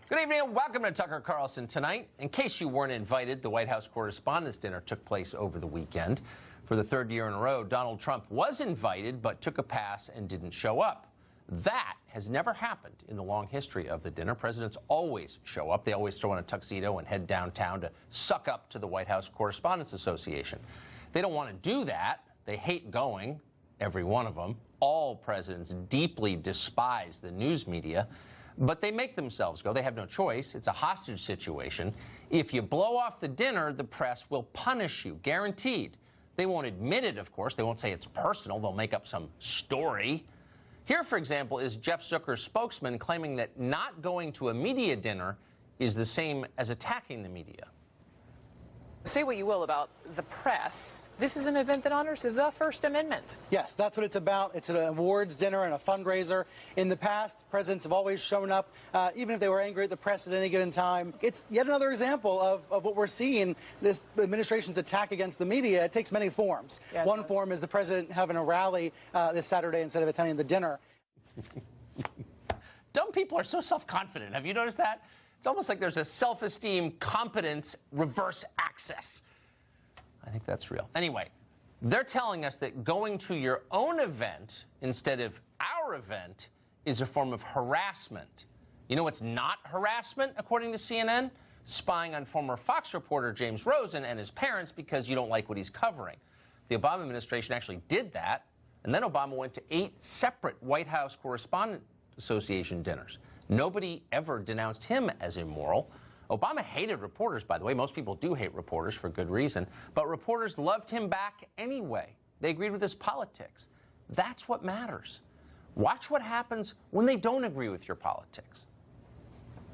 Good evening and welcome to Tucker Carlson Tonight. In case you weren't invited, the White House Correspondents' Dinner took place over the weekend. For the third year in a row, Donald Trump was invited but took a pass and didn't show up. That has never happened in the long history of the dinner. Presidents always show up. They always throw on a tuxedo and head downtown to suck up to the White House Correspondents Association. They don't want to do that. They hate going, every one of them. All presidents deeply despise the news media. But they make themselves go. They have no choice. It's a hostage situation. If you blow off the dinner, the press will punish you, guaranteed. They won't admit it, of course. They won't say it's personal. They'll make up some story. Here, for example, is Jeff Zucker's spokesman claiming that not going to a media dinner is the same as attacking the media. Say what you will about the press. This is an event that honors the First Amendment. Yes, that's what it's about. It's an awards dinner and a fundraiser. In the past, presidents have always shown up, even if they were angry at the press at any given time. It's yet another example of what we're seeing, this administration's attack against the media. It takes many forms. Yeah, one form is the president having a rally this Saturday instead of attending the dinner. Dumb people are so self-confident. Have you noticed that? It's almost like there's a self-esteem, competence, reverse access. I think that's real. Anyway, they're telling us that going to your own event instead of our event is a form of harassment. You know what's not harassment, according to CNN? Spying on former Fox reporter James Rosen and his parents because you don't like what he's covering. The Obama administration actually did that, and then Obama went to 8 separate White House Correspondents Association dinners. Nobody ever denounced him as immoral. Obama hated reporters, by the way. Most people do hate reporters for good reason. But reporters loved him back anyway. They agreed with his politics. That's what matters. Watch what happens when they don't agree with your politics.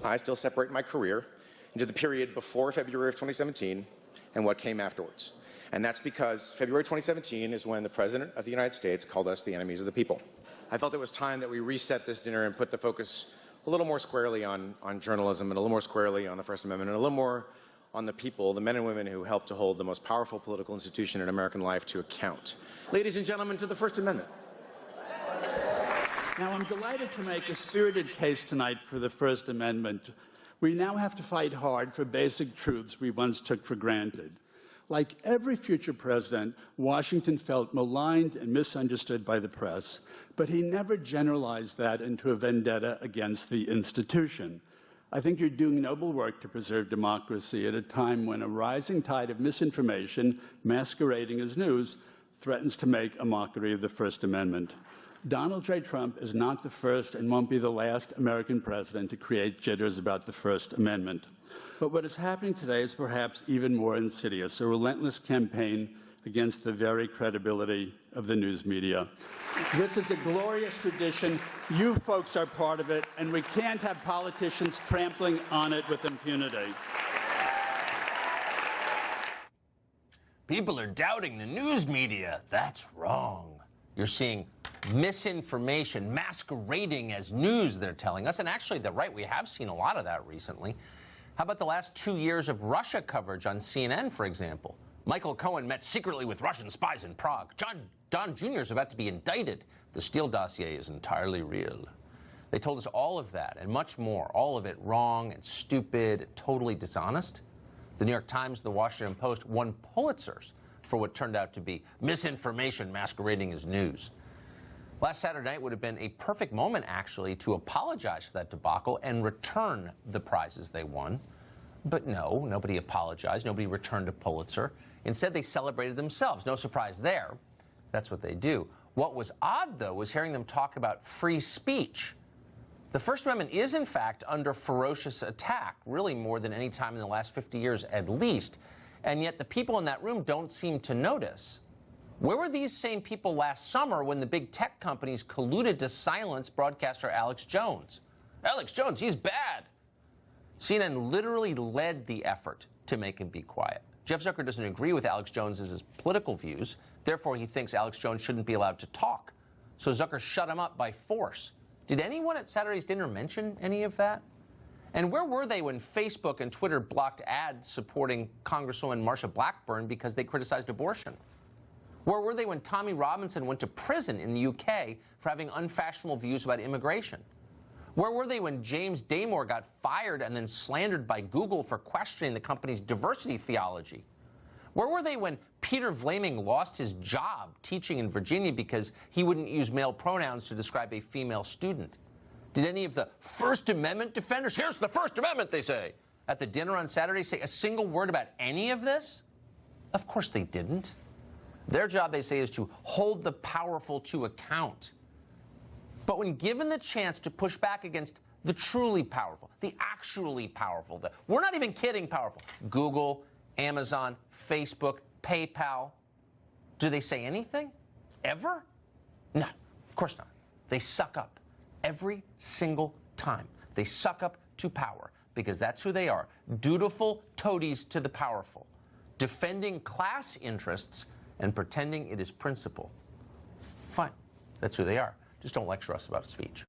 I still separate my career into the period before February of 2017 and what came afterwards. And that's because February 2017 is when the President of the United States called us the enemies of the people. I felt it was time that we reset this dinner and put the focus a little more squarely on journalism and a little more squarely on the First Amendment and a little more on the people, the men and women who helped to hold the most powerful political institution in American life to account. Ladies and gentlemen, to the First Amendment. Now, I'm delighted to make a spirited case tonight for the First Amendment. We now have to fight hard for basic truths we once took for granted. Like every future president, Washington felt maligned and misunderstood by the press, but he never generalized that into a vendetta against the institution. I think you're doing noble work to preserve democracy at a time when a rising tide of misinformation, masquerading as news, threatens to make a mockery of the First Amendment. Donald J. Trump is not the first and won't be the last American president to create jitters about the First Amendment. But what is happening today is perhaps even more insidious, a relentless campaign against the very credibility of the news media. This is a glorious tradition. You folks are part of it, and we can't have politicians trampling on it with impunity. People are doubting the news media. That's wrong. You're seeing misinformation masquerading as news, they're telling us. And actually, they're right. We have seen a lot of that recently. How about the last 2 years of Russia coverage on CNN, for example? Michael Cohen met secretly with Russian spies in Prague. John Don Jr. is about to be indicted. The Steele dossier is entirely real. They told us all of that and much more, all of it wrong and stupid and totally dishonest. The New York Times and the Washington Post won Pulitzers for what turned out to be misinformation masquerading as news. Last Saturday night would have been a perfect moment, actually, to apologize for that debacle and return the prizes they won. But no, nobody apologized. Nobody returned a Pulitzer. Instead, they celebrated themselves. No surprise there. That's what they do. What was odd, though, was hearing them talk about free speech. The First Amendment is, in fact, under ferocious attack, really more than any time in the last 50 years at least. And yet the people in that room don't seem to notice. Where were these same people last summer when the big tech companies colluded to silence broadcaster Alex Jones? Alex Jones, he's bad. CNN literally led the effort to make him be quiet. Jeff Zucker doesn't agree with Alex Jones's political views. Therefore, he thinks Alex Jones shouldn't be allowed to talk. So Zucker shut him up by force. Did anyone at Saturday's dinner mention any of that? And where were they when Facebook and Twitter blocked ads supporting Congresswoman Marsha Blackburn because they criticized abortion? Where were they when Tommy Robinson went to prison in the UK for having unfashionable views about immigration? Where were they when James Damore got fired and then slandered by Google for questioning the company's diversity theology? Where were they when Peter Vlaming lost his job teaching in Virginia because he wouldn't use male pronouns to describe a female student? Did any of the First Amendment defenders, here's the First Amendment, they say, at the dinner on Saturday say a single word about any of this? Of course they didn't. Their job, they say, is to hold the powerful to account. But when given the chance to push back against the truly powerful, the actually powerful, we're not even kidding powerful, Google, Amazon, Facebook, PayPal, do they say anything? Ever? No, of course not. They suck up every single time. They suck up to power because that's who they are. Dutiful toadies to the powerful, defending class interests and pretending it is principle. Fine, that's who they are. Just don't lecture us about speech.